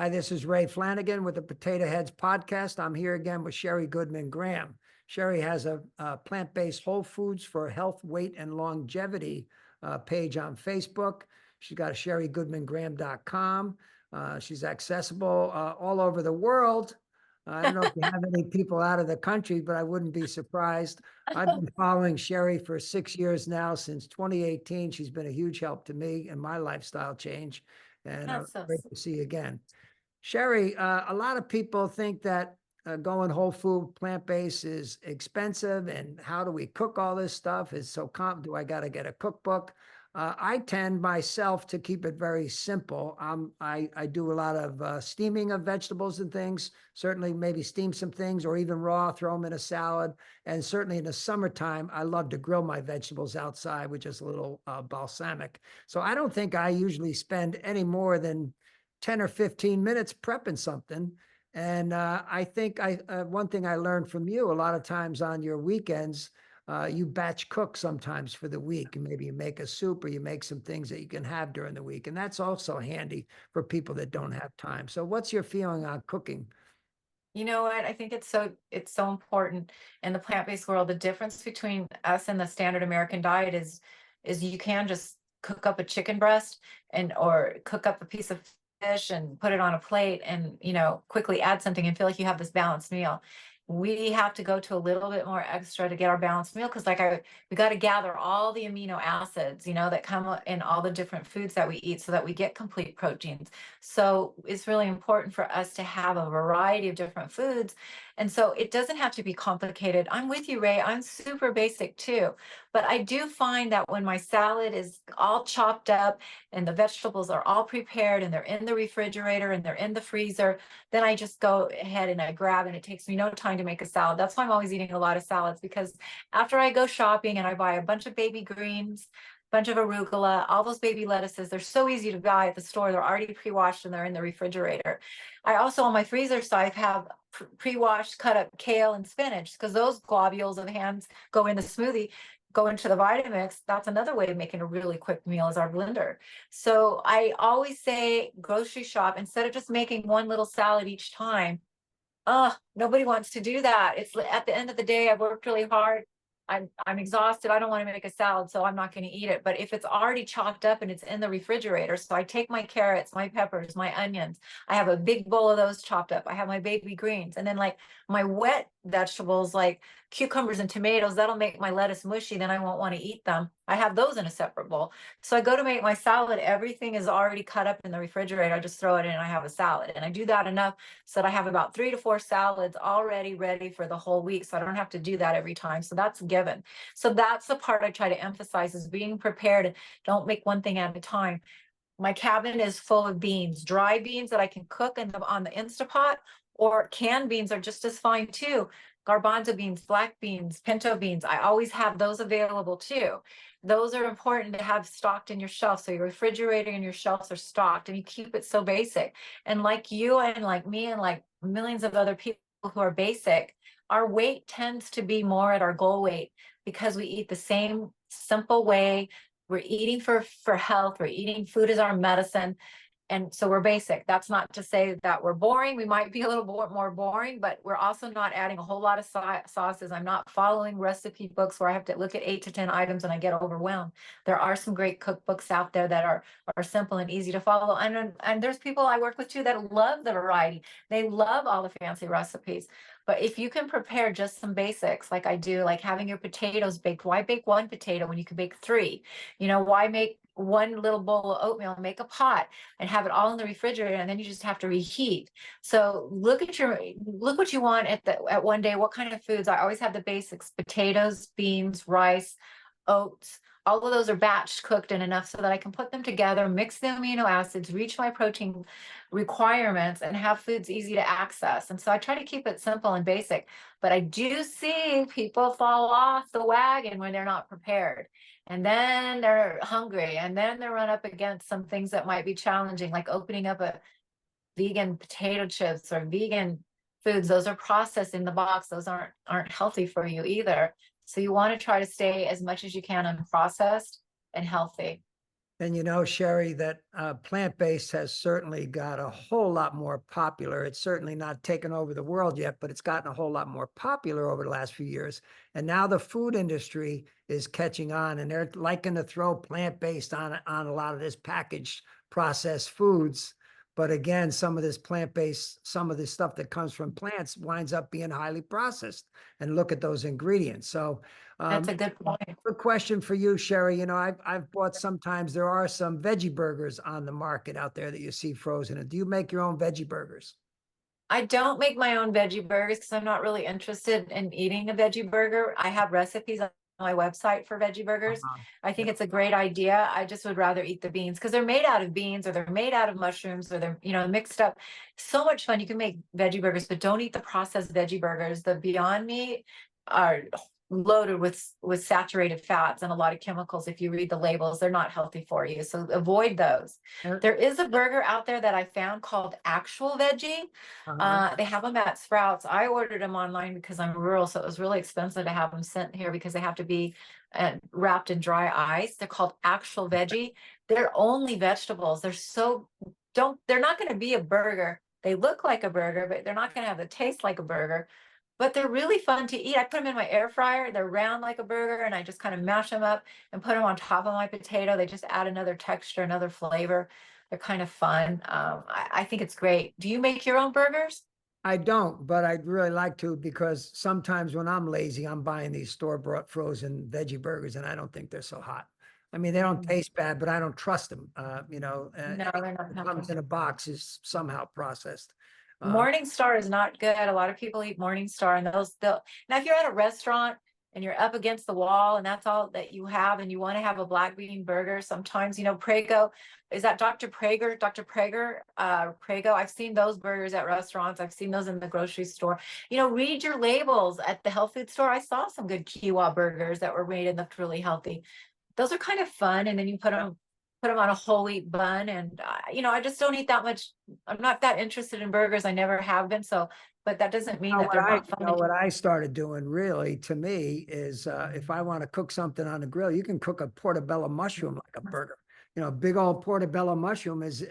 Hi, this is Ray Flanagan with the Potato Heads podcast. I'm here again with Sheri Goodman Graham. Sheri has a plant-based whole foods for health, weight, and longevity page on Facebook. She's got a SheriGoodmanGraham.com. She's accessible all over the world. I don't know if you have any people out of the country, but I wouldn't be surprised. I've been following Sheri for 6 years now, since 2018. She's been a huge help to me and my lifestyle change. And That's so great to see you again. Sheri, a lot of people think that going whole food plant-based is expensive, and how do we cook all this stuff? Is so do I got to get a cookbook? I tend myself to keep it very simple. I do a lot of steaming of vegetables and things. Certainly, maybe steam some things, or even raw, throw them in a salad. And certainly in the summertime, I love to grill my vegetables outside with just a little balsamic. So I don't think I usually spend any more than 10 or 15 minutes prepping something. And I think one thing I learned from you, a lot of times on your weekends, you batch cook sometimes for the week, and maybe you make a soup or you make some things that you can have during the week. And that's also handy for people that don't have time. So what's your feeling on cooking? You know what? I think it's so important in the plant-based world. The difference between us and the standard American diet is you can just cook up a chicken breast or cook up a piece of fish and put it on a plate and quickly add something and feel like you have this balanced meal. We have to go to a little bit more extra to get our balanced meal, because we got to gather all the amino acids that come in all the different foods that we eat, so that we get complete proteins. So it's really important for us to have a variety of different foods. And so it doesn't have to be complicated. I'm with you, Ray. I'm super basic too. But I do find that when my salad is all chopped up and the vegetables are all prepared and they're in the refrigerator and they're in the freezer, then I just go ahead and I grab, and it takes me no time to make a salad. That's why I'm always eating a lot of salads, because after I go shopping and I buy a bunch of baby greens, bunch of arugula, all those baby lettuces, they're so easy to buy at the store. They're already pre-washed and they're in the refrigerator. I also, on my freezer side, have pre-washed cut up kale and spinach, because those globules of hands go in the smoothie, go into the Vitamix. That's another way of making a really quick meal, is our blender. So I always say grocery shop instead of just making one little salad each time. Nobody wants to do that. It's at the end of the day, I've worked really hard. I'm exhausted. I don't want to make a salad, so I'm not going to eat it. But if it's already chopped up and it's in the refrigerator, so I take my carrots, my peppers, my onions, I have a big bowl of those chopped up. I have my baby greens, and then like my wet vegetables like cucumbers and tomatoes, that'll make my lettuce mushy, then I won't want to eat them. I have those in a separate bowl. So I go to make my salad, everything is already cut up in the refrigerator. I just throw it in and I have a salad. And I do that enough so that I have about 3 to 4 salads already ready for the whole week. So I don't have to do that every time. So that's a given. So that's the part I try to emphasize, is being prepared. Don't make one thing at a time. My cabinet is full of beans, dry beans that I can cook on the Instapot, or canned beans are just as fine too. Garbanzo beans, black beans, pinto beans, I always have those available too. Those are important to have stocked in your shelf. So your refrigerator and your shelves are stocked, and you keep it so basic. And like you and like me and like millions of other people who are basic, our weight tends to be more at our goal weight, because we eat the same simple way. We're eating for health. We're eating food as our medicine. And so we're basic. That's not to say that we're boring. We might be a little more boring, but we're also not adding a whole lot of sauces. I'm not following recipe books where I have to look at 8 to 10 items and I get overwhelmed. There are some great cookbooks out there that are simple and easy to follow. And there's people I work with too that love the variety. They love all the fancy recipes. But if you can prepare just some basics like I do, like having your potatoes baked, why bake one potato when you can bake 3? Why make one little bowl of oatmeal, make a pot and have it all in the refrigerator, and then you just have to reheat. So look what you want at one day. What kind of foods? I always have the basics: potatoes, beans, rice, oats. All of those are batch cooked and enough so that I can put them together, mix the amino acids, reach my protein requirements, and have foods easy to access. And so I try to keep it simple and basic, but I do see people fall off the wagon when they're not prepared. And then they're hungry, and then they run up against some things that might be challenging, like opening up a vegan potato chips or vegan foods. Those are processed in the box. Those aren't healthy for you either. So you want to try to stay as much as you can unprocessed and healthy. And you know, Sherry, that plant-based has certainly got a whole lot more popular. It's certainly not taken over the world yet, but it's gotten a whole lot more popular over the last few years. And now the food industry is catching on, and they're liking to throw plant-based on a lot of this packaged processed foods. But again, some of this plant-based, some of this stuff that comes from plants winds up being highly processed. And look at those ingredients. So That's a good point. good question for you, Sherry. You know, I've bought sometimes there are some veggie burgers on the market out there that you see frozen. And do you make your own veggie burgers? I don't make my own veggie burgers because I'm not really interested in eating a veggie burger. I have recipes on my website for veggie burgers. Uh-huh. I think Yeah. it's a great idea. I just would rather eat the beans because they're made out of beans or they're made out of mushrooms or they're, mixed up. So much fun. You can make veggie burgers, but don't eat the processed veggie burgers. The Beyond Meat are loaded with saturated fats and a lot of chemicals. If you read the labels, they're not healthy for you. So avoid those. There is a burger out there that I found called Actual Veggie. Uh-huh. They have them at Sprouts. I ordered them online because I'm rural, so it was really expensive to have them sent here because they have to be wrapped in dry ice. They're called Actual Veggie. They're only vegetables. They're not going to be a burger. They look like a burger, but they're not going to have the taste like a burger. But they're really fun to eat. I put them in my air fryer. They're round like a burger, and I just kind of mash them up and put them on top of my potato. They just add another texture, another flavor. They're kind of fun. I think it's great. Do you make your own burgers? I don't, but I'd really like to because sometimes when I'm lazy, I'm buying these store-bought frozen veggie burgers, and I don't think they're so hot. I mean, they don't taste bad, but I don't trust them. No, Anything they're not that comes healthy. in a box is somehow processed. Um, Morning Star is not good. A lot of people eat Morning Star, and they'll now if you're at a restaurant and you're up against the wall and that's all that you have and you want to have a black bean burger, sometimes Prego, is that Dr. Prager? Dr. Prager, Prego. I've seen those burgers at restaurants. I've seen those in the grocery store. Read your labels at the health food store. I saw some good quinoa burgers that were made and looked really healthy. Those are kind of fun, and then you put them on a whole wheat bun, and I just don't eat that much. I'm not that interested in burgers. I never have been. So, but that doesn't mean that they're not fun. what I started doing really to me is if I want to cook something on the grill, you can cook a portobello mushroom like a burger. You know, a big old portobello mushroom is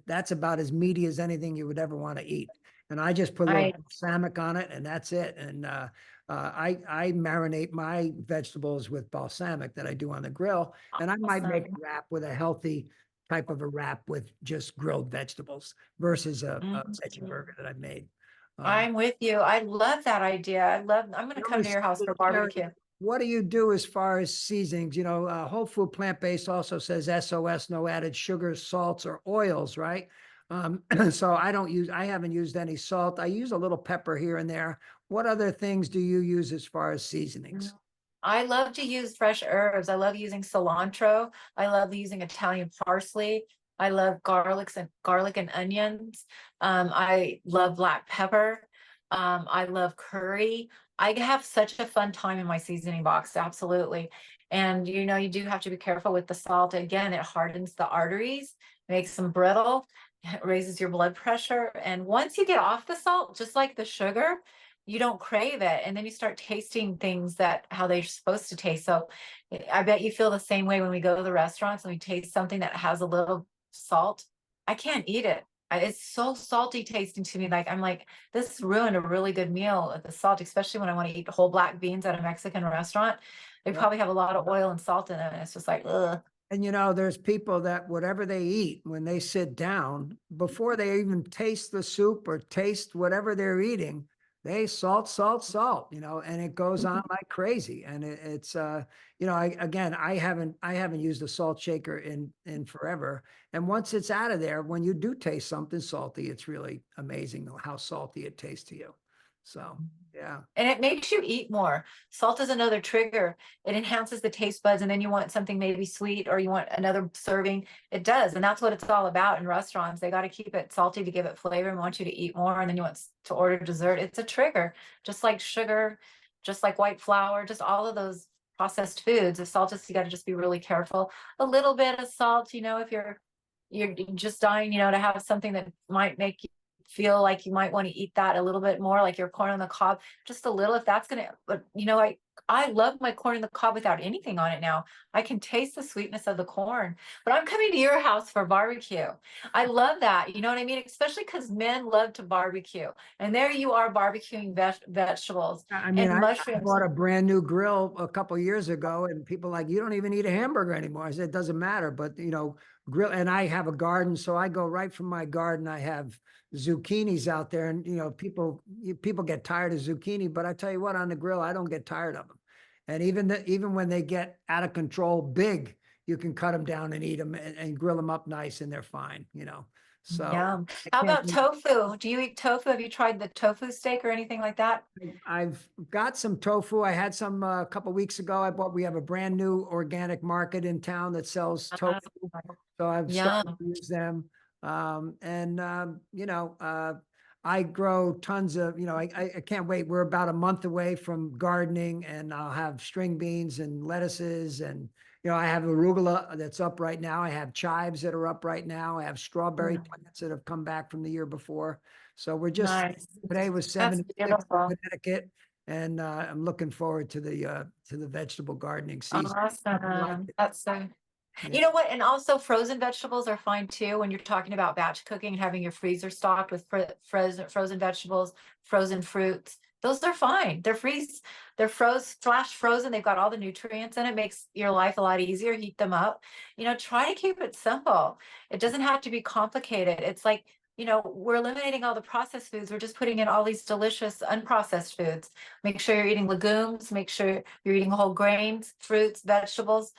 that's about as meaty as anything you would ever want to eat. And I just put a little I balsamic on it, and that's it. And I marinate my vegetables with balsamic that I do on the grill, and I might make awesome. a wrap with a healthy type of a wrap with just grilled vegetables versus a veggie Mhm. burger that I've made. Um, I'm with you. I love that idea. I'm going to tell come me, to your house for Sherry, barbecue. what do you do as far as seasonings? You know, whole food plant-based also says SOS, no added sugars, salts, or oils, right? So I haven't used any salt. I use a little pepper here and there. What other things do you use as far as seasonings? I love to use fresh herbs. I love using cilantro. I love using Italian parsley. I love garlic and onions. I love black pepper. I love curry. I have such a fun time in my seasoning box, absolutely. And you do have to be careful with the salt. Again, it hardens the arteries, makes them brittle, it raises your blood pressure. And once you get off the salt, just like the sugar, you don't crave it, and then you start tasting things that how they're supposed to taste. So I bet you feel the same way when we go to the restaurants and we taste something that has a little salt. I can't eat it. It's so salty tasting to me. Like I'm like, this ruined a really good meal at the salt, especially when I want to eat whole black beans at a Mexican restaurant. They Yeah. probably have a lot of oil and salt in them, and it's just like, ugh. And you know, there's people that whatever they eat when they sit down, before they even taste the soup or taste whatever they're eating, they salt, salt, salt, and it goes on like crazy. And it's I haven't used a salt shaker in forever. And once it's out of there, when you do taste something salty, it's really amazing how salty it tastes to you. So yeah. And it makes you eat more. Salt is another trigger. It enhances the taste buds, and then you want something maybe sweet or you want another serving. It does. And that's what it's all about in restaurants. They got to keep it salty to give it flavor and want you to eat more. And then you want to order dessert. It's a trigger, just like sugar, just like white flour, just all of those processed foods. If salt is, you got to just be really careful. A little bit of salt, if you're just dying, to have something that might make you feel like you might want to eat that a little bit more, like your corn on the cob, just a little, if that's gonna, but I love my corn in the cob without anything on it now. I can taste the sweetness of the corn, but I'm coming to your house for barbecue. I love that. You know what I mean? Especially because men love to barbecue. And there you are barbecuing vegetables I mean, and I mushrooms. bought a brand new grill a couple years ago, and people like, you don't even eat a hamburger anymore. I said, it doesn't matter, but grill. And I have a garden, so I go right from my garden. I have zucchinis out there, and people get tired of zucchini, but I tell you what, on the grill, I don't get tired of them. And even when they get out of control, big, you can cut them down and eat them and grill them up nice, and they're fine. So Yum. I How can't. about tofu? Do you eat tofu? Have you tried the tofu steak or anything like that? I've got some tofu. I had some a couple weeks ago. We have a brand new organic market in town that sells Uh, tofu. So I've started Yum. to use them. I grow tons of, I can't wait. We're about a month away from gardening, and I'll have string beans and lettuces. And, I have arugula that's up right now. I have chives that are up right now. I have strawberry plants that have come back from the year before. So Nice. today was That's 76 beautiful. in Connecticut. And I'm looking forward to the vegetable gardening season. Like Awesome. it. That's so. Yeah. You know what? And also frozen vegetables are fine too. When you're talking about batch cooking and having your freezer stocked with frozen vegetables, frozen fruits, those are fine. They're flash frozen. They've got all the nutrients in it. Makes your life a lot easier. Heat them up. Try to keep it simple. It doesn't have to be complicated. It's like, we're eliminating all the processed foods. We're just putting in all these delicious unprocessed foods. Make sure you're eating legumes. Make sure you're eating whole grains, fruits, vegetables.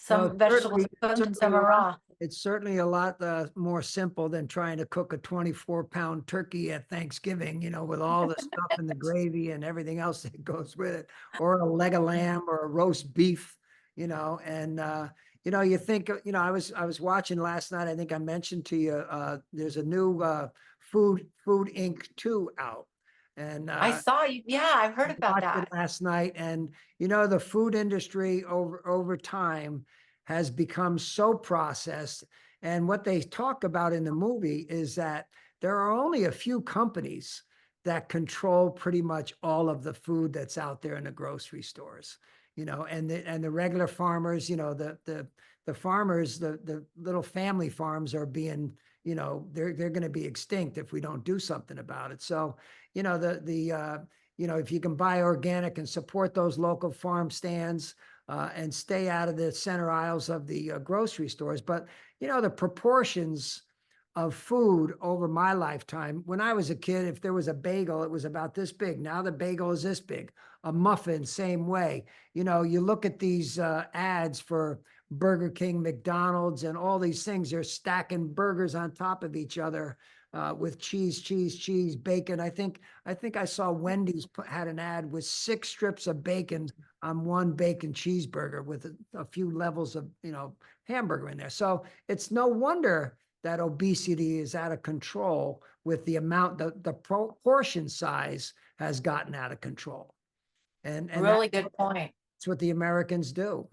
Well, Some vegetables are cooked and some are raw. it's certainly a lot more simple than trying to cook a 24-pound turkey at Thanksgiving, with all the stuff and the gravy and everything else that goes with it, or a leg of lamb or a roast beef, and you think, I was watching last night. I think I mentioned to you, there's a new Food Inc. 2 out. And I saw you. Yeah, I've heard about watched it that. last night, and the food industry over time has become so processed. And what they talk about in the movie is that there are only a few companies that control pretty much all of the food that's out there in the grocery stores. And the regular farmers, the farmers, the little family farms are being, they're going to be extinct if we don't do something about it. So, if you can buy organic and support those local farm stands, and stay out of the center aisles of the grocery stores. But, the proportions of food over my lifetime, when I was a kid, if there was a bagel, it was about this big. Now the bagel is this big. A muffin, same way. You look at these ads for Burger King, McDonald's, and all these things. They're stacking burgers on top of each other, with cheese, bacon. I think I saw Wendy's had an ad with 6 strips of bacon on one bacon cheeseburger with a few levels of hamburger in there. So it's no wonder that obesity is out of control with the amount, the proportion size has gotten out of control. And Really good point. that's what the Americans do,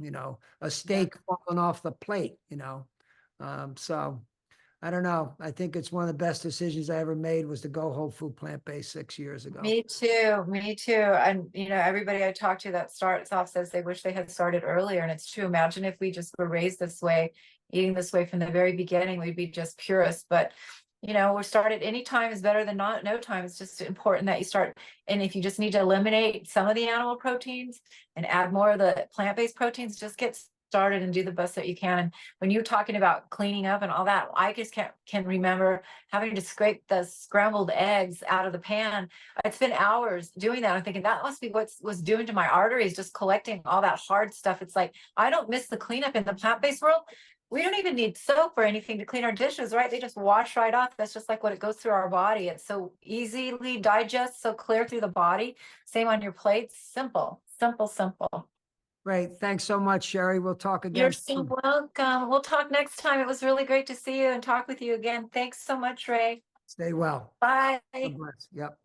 a steak falling off the plate, so I don't know. I think it's one of the best decisions I ever made was to go whole food plant-based 6 years ago. Me too. Me too. And everybody I talk to that starts off says they wish they had started earlier. And it's true. Imagine if we just were raised this way, eating this way from the very beginning, we'd be just purists. But we're started any time is better than no time. It's just important that you start. And if you just need to eliminate some of the animal proteins and add more of the plant-based proteins, just get started and do the best that you can. And when you're talking about cleaning up and all that, I just can remember having to scrape the scrambled eggs out of the pan. It's been hours doing that. I'm thinking that must be what was doing to my arteries, just collecting all that hard stuff. It's like, I don't miss the cleanup in the plant-based world. We don't even need soap or anything to clean our dishes, right? They just wash right off. That's just like what it goes through our body. It's so easily digest, so clear through the body. Same on your plates. Simple, simple, simple. Great. Thanks so much, Sheri. We'll talk again You're so soon. welcome. We'll talk next time. It was really great to see you and talk with you again. Thanks so much, Ray. Stay well. Bye. God bless. Yep.